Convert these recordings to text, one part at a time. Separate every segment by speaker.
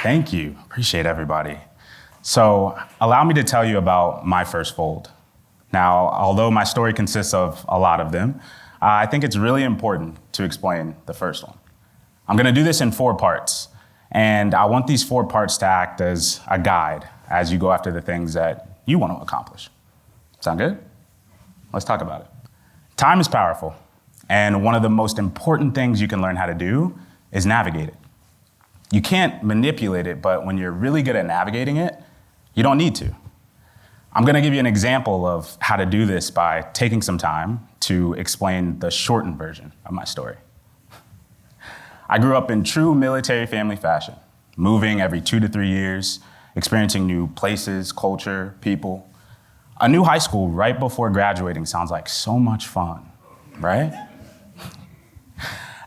Speaker 1: Thank you. Appreciate everybody. So allow me to tell you about my first fold. Now, although my story consists of a lot of them, I think it's really important to explain the first one. I'm going to do this in 4 parts, and I want these 4 parts to act as a guide as you go after the things that you want to accomplish. Sound good? Let's talk about it. Time is powerful, and one of the most important things you can learn how to do is navigate it. You can't manipulate it, but when you're really good at navigating it, you don't need to. I'm going to give you an example of how to do this by taking some time to explain the shortened version of my story. I grew up in true military family fashion, moving every 2 to 3 years, experiencing new places, culture, people. A new high school right before graduating sounds like so much fun, right?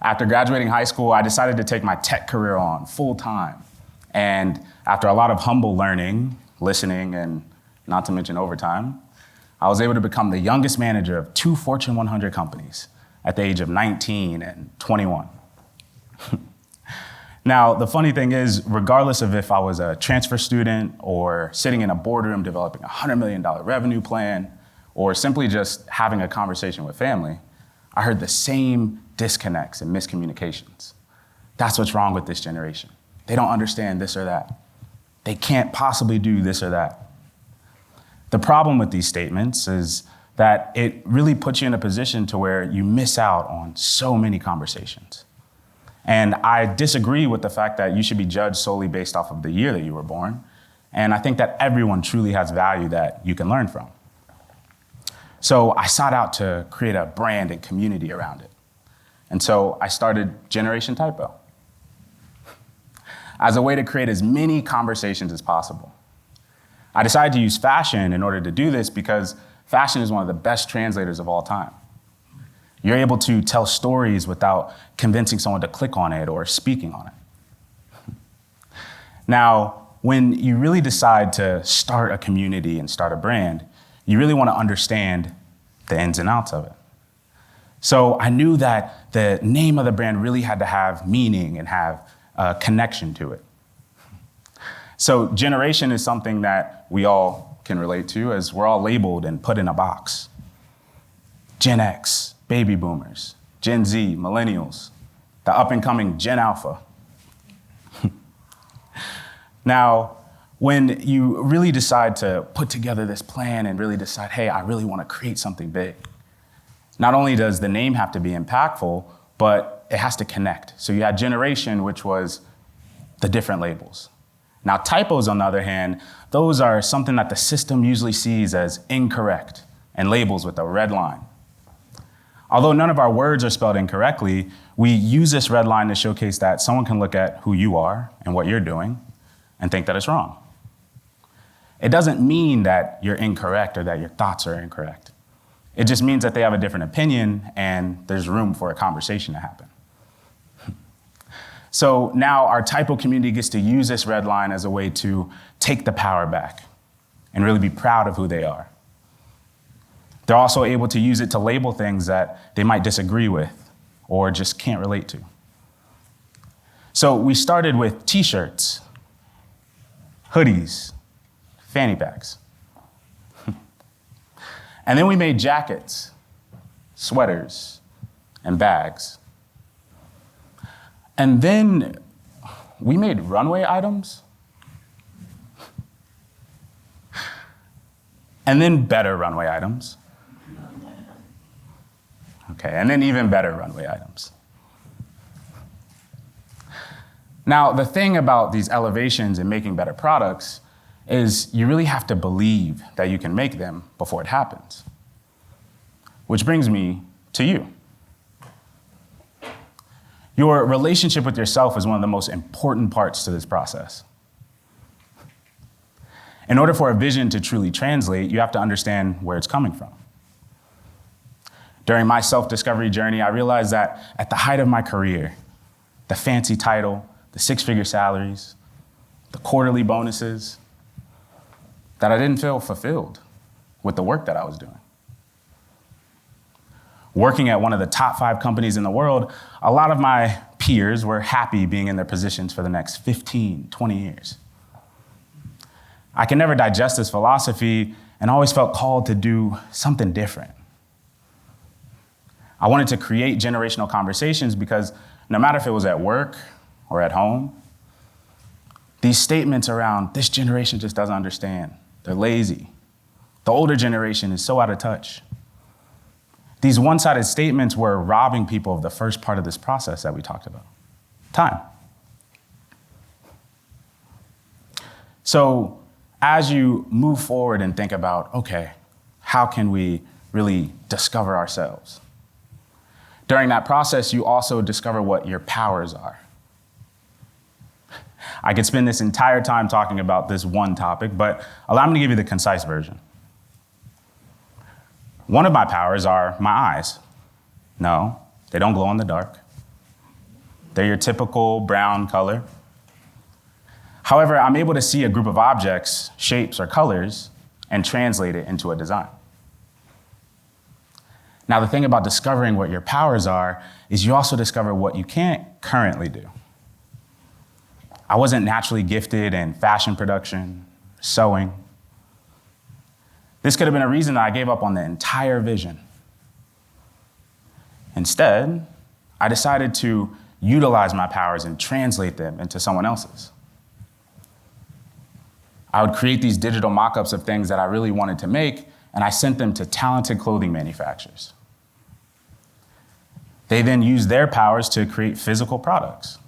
Speaker 1: After graduating high school, I decided to take my tech career on full time. And after a lot of humble learning, listening, and not to mention overtime, I was able to become the youngest manager of 2 Fortune 100 companies at the age of 19 and 21. Now, the funny thing is, regardless of if I was a transfer student or sitting in a boardroom developing a $100 million revenue plan, or simply just having a conversation with family, I heard the same disconnects and miscommunications. That's what's wrong with this generation. They don't understand this or that. They can't possibly do this or that. The problem with these statements is that it really puts you in a position to where you miss out on so many conversations. And I disagree with the fact that you should be judged solely based off of the year that you were born. And I think that everyone truly has value that you can learn from. So I sought out to create a brand and community around it. And so I started Generation Typo as a way to create as many conversations as possible. I decided to use fashion in order to do this because fashion is one of the best translators of all time. You're able to tell stories without convincing someone to click on it or speaking on it. Now, when you really decide to start a community and start a brand, you really want to understand the ins and outs of it. So I knew that the name of the brand really had to have meaning and have a connection to it. So generation is something that we all can relate to, as we're all labeled and put in a box. Gen X, baby boomers, Gen Z, millennials, the up-and-coming Gen Alpha. Now, when you really decide to put together this plan and really decide, hey, I really want to create something big, not only does the name have to be impactful, but it has to connect. So you had generation, which was the different labels. Now, typos, on the other hand, those are something that the system usually sees as incorrect and labels with a red line. Although none of our words are spelled incorrectly, we use this red line to showcase that someone can look at who you are and what you're doing and think that it's wrong. It doesn't mean that you're incorrect or that your thoughts are incorrect. It just means that they have a different opinion and there's room for a conversation to happen. So now our typo community gets to use this red line as a way to take the power back and really be proud of who they are. They're also able to use it to label things that they might disagree with or just can't relate to. So we started with t-shirts, hoodies, fanny packs. And then we made jackets, sweaters, and bags. And then we made runway items. And then better runway items. Okay, and then even better runway items. Now, the thing about these elevations and making better products is you really have to believe that you can make them before it happens. Which brings me to you. Your relationship with yourself is one of the most important parts to this process. In order for a vision to truly translate, you have to understand where it's coming from. During my self-discovery journey, I realized that at the height of my career, the fancy title, the 6-figure salaries, the quarterly bonuses, that I didn't feel fulfilled with the work that I was doing. Working at one of the top 5 companies in the world, a lot of my peers were happy being in their positions for the next 15, 20 years. I could never digest this philosophy and always felt called to do something different. I wanted to create generational conversations because no matter if it was at work or at home, these statements around this generation just doesn't understand. They're lazy. The older generation is so out of touch. These one-sided statements were robbing people of the first part of this process that we talked about, time. So as you move forward and think about, okay, how can we really discover ourselves? During that process, you also discover what your powers are. I could spend this entire time talking about this one topic, but allow me to give you the concise version. One of my powers are my eyes. No, they don't glow in the dark. They're your typical brown color. However, I'm able to see a group of objects, shapes, or colors and translate it into a design. Now, the thing about discovering what your powers are is you also discover what you can't currently do. I wasn't naturally gifted in fashion production, sewing. This could have been a reason that I gave up on the entire vision. Instead, I decided to utilize my powers and translate them into someone else's. I would create these digital mock-ups of things that I really wanted to make, and I sent them to talented clothing manufacturers. They then used their powers to create physical products.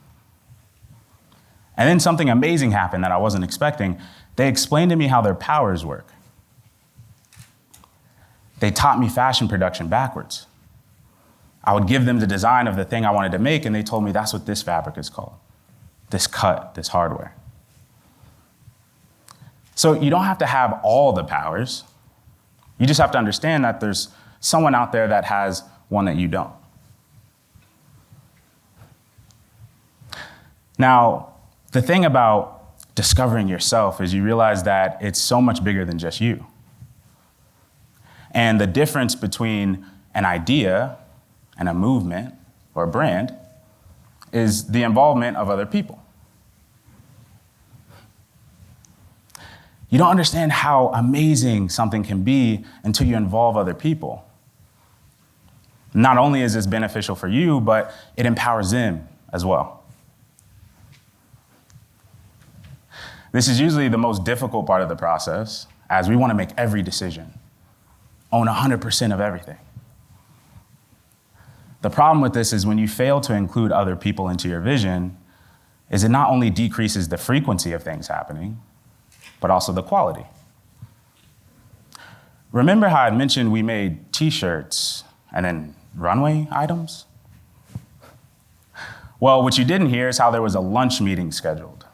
Speaker 1: And then something amazing happened that I wasn't expecting. They explained to me how their powers work. They taught me fashion production backwards. I would give them the design of the thing I wanted to make, and they told me that's what this fabric is called, this cut, this hardware. So you don't have to have all the powers. You just have to understand that there's someone out there that has one that you don't. Now, the thing about discovering yourself is you realize that it's so much bigger than just you. And the difference between an idea and a movement or a brand is the involvement of other people. You don't understand how amazing something can be until you involve other people. Not only is this beneficial for you, but it empowers them as well. This is usually the most difficult part of the process, as we want to make every decision, own 100% of everything. The problem with this is when you fail to include other people into your vision, is it not only decreases the frequency of things happening, but also the quality. Remember how I mentioned we made t-shirts and then runway items? Well, what you didn't hear is how there was a lunch meeting scheduled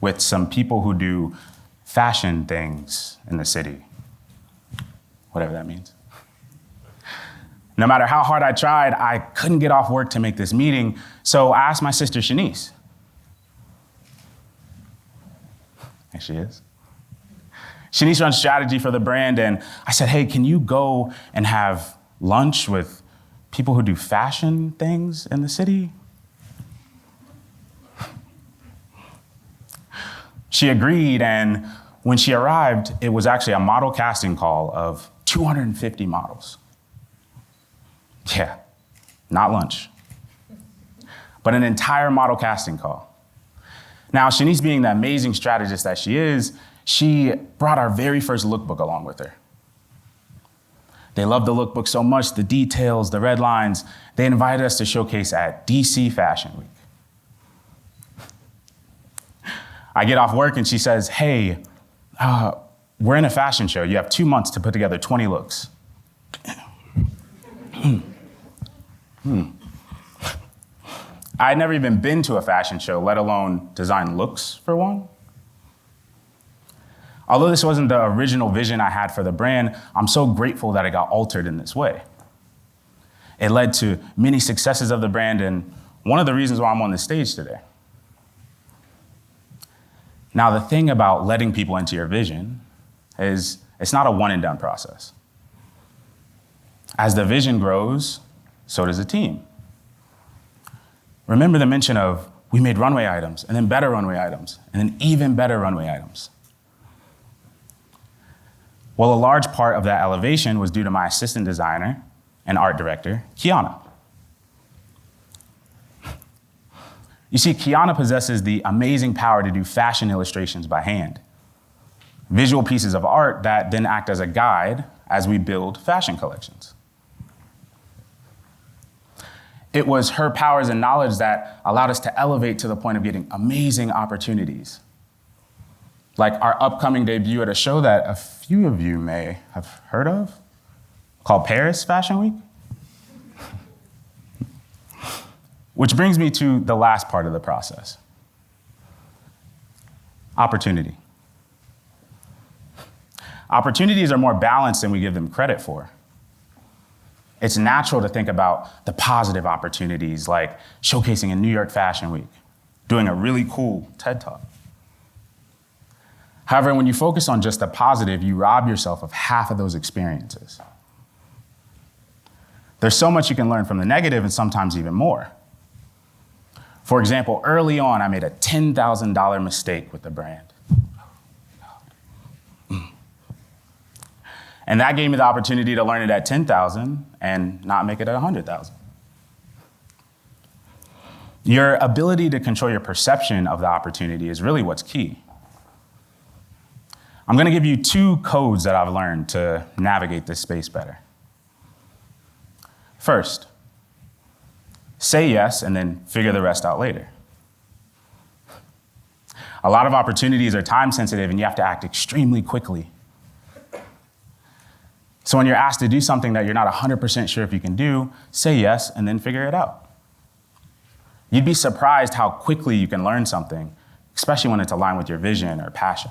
Speaker 1: with some people who do fashion things in the city, whatever that means. No matter how hard I tried, I couldn't get off work to make this meeting, so I asked my sister, Shanice. There she is. Shanice runs strategy for the brand, and I said, hey, can you go and have lunch with people who do fashion things in the city? She agreed, and when she arrived, it was actually a model casting call of 250 models. Yeah, not lunch, but an entire model casting call. Now, Shanice, being the amazing strategist that she is, she brought our very first lookbook along with her. They loved the lookbook so much, the details, the red lines, they invited us to showcase at DC Fashion Week. I get off work and she says, hey, we're in a fashion show. You have 2 months to put together 20 looks. I had never even been to a fashion show, let alone design looks for one. Although this wasn't the original vision I had for the brand, I'm so grateful that it got altered in this way. It led to many successes of the brand, and one of the reasons why I'm on this stage today. Now, the thing about letting people into your vision is it's not a one and done process. As the vision grows, so does the team. remember the mention of we made runway items, and then better runway items, and then even better runway items. Well, a large part of that elevation was due to my assistant designer and art director, Kiana. You see, Kiana possesses the amazing power to do fashion illustrations by hand, visual pieces of art that then act as a guide as we build fashion collections. It was her powers and knowledge that allowed us to elevate to the point of getting amazing opportunities. Like our upcoming debut at a show that a few of you may have heard of, called Paris Fashion Week. Which brings me to the last part of the process. Opportunity. Opportunities are more balanced than we give them credit for. It's natural to think about the positive opportunities, like showcasing in New York Fashion Week, doing a really cool TED Talk. However, when you focus on just the positive, you rob yourself of half of those experiences. There's so much you can learn from the negative and sometimes even more. For example, early on, I made a $10,000 mistake with the brand. And that gave me the opportunity to learn it at 10,000 and not make it at 100,000. Your ability to control your perception of the opportunity is really what's key. I'm gonna give you 2 codes that I've learned to navigate this space better. First, say yes and then figure the rest out later. A lot of opportunities are time sensitive and you have to act extremely quickly. So when you're asked to do something that you're not 100% sure if you can do, say yes and then figure it out. You'd be surprised how quickly you can learn something, especially when it's aligned with your vision or passion.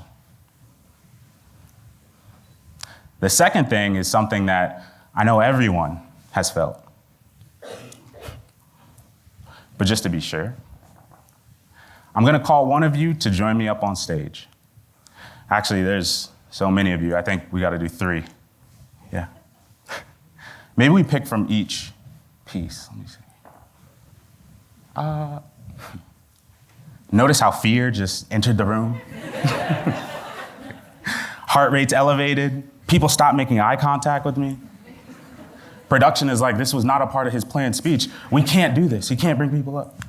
Speaker 1: The second thing is something that I know everyone has felt. But just to be sure, I'm gonna call one of you to join me up on stage. Actually, there's so many of you, I think we gotta do 3. Yeah. Maybe we pick from each piece. Let me see. Notice how fear just entered the room? Heart rate's elevated. People stop making eye contact with me. Production is like, this was not a part of his planned speech. We can't do this. He can't bring people up.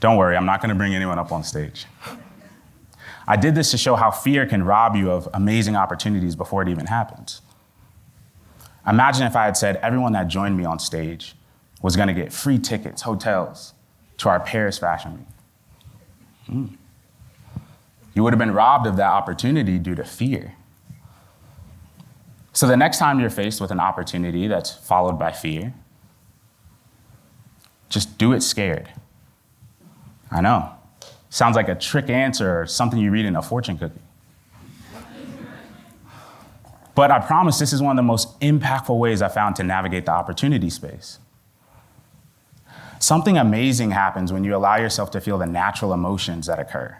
Speaker 1: Don't worry, I'm not gonna bring anyone up on stage. I did this to show how fear can rob you of amazing opportunities before it even happens. Imagine if I had said everyone that joined me on stage was gonna get free tickets, hotels, to our Paris Fashion Week. You would have been robbed of that opportunity due to fear. So the next time you're faced with an opportunity that's followed by fear, just do it scared. I know. Sounds like a trick answer or something you read in a fortune cookie. But I promise this is one of the most impactful ways I found to navigate the opportunity space. Something amazing happens when you allow yourself to feel the natural emotions that occur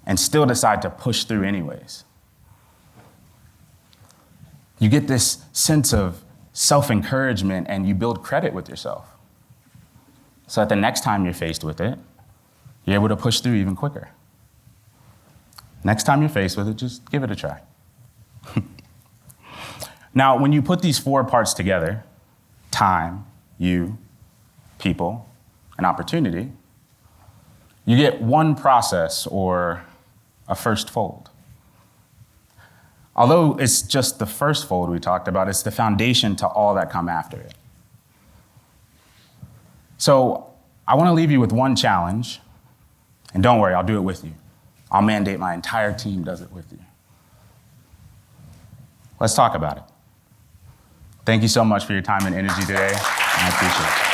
Speaker 1: and still decide to push through anyways. You get this sense of self-encouragement and you build credit with yourself. So that the next time you're faced with it, you're able to push through even quicker. Next time you're faced with it, just give it a try. Now, when you put these 4 parts together, time, you, people, and opportunity, you get one process or a first fold. Although it's just the first fold we talked about, it's the foundation to all that come after it. So I want to leave you with one challenge, and don't worry, I'll do it with you. I'll mandate my entire team does it with you. Let's talk about it. Thank you so much for your time and energy today, and I appreciate it.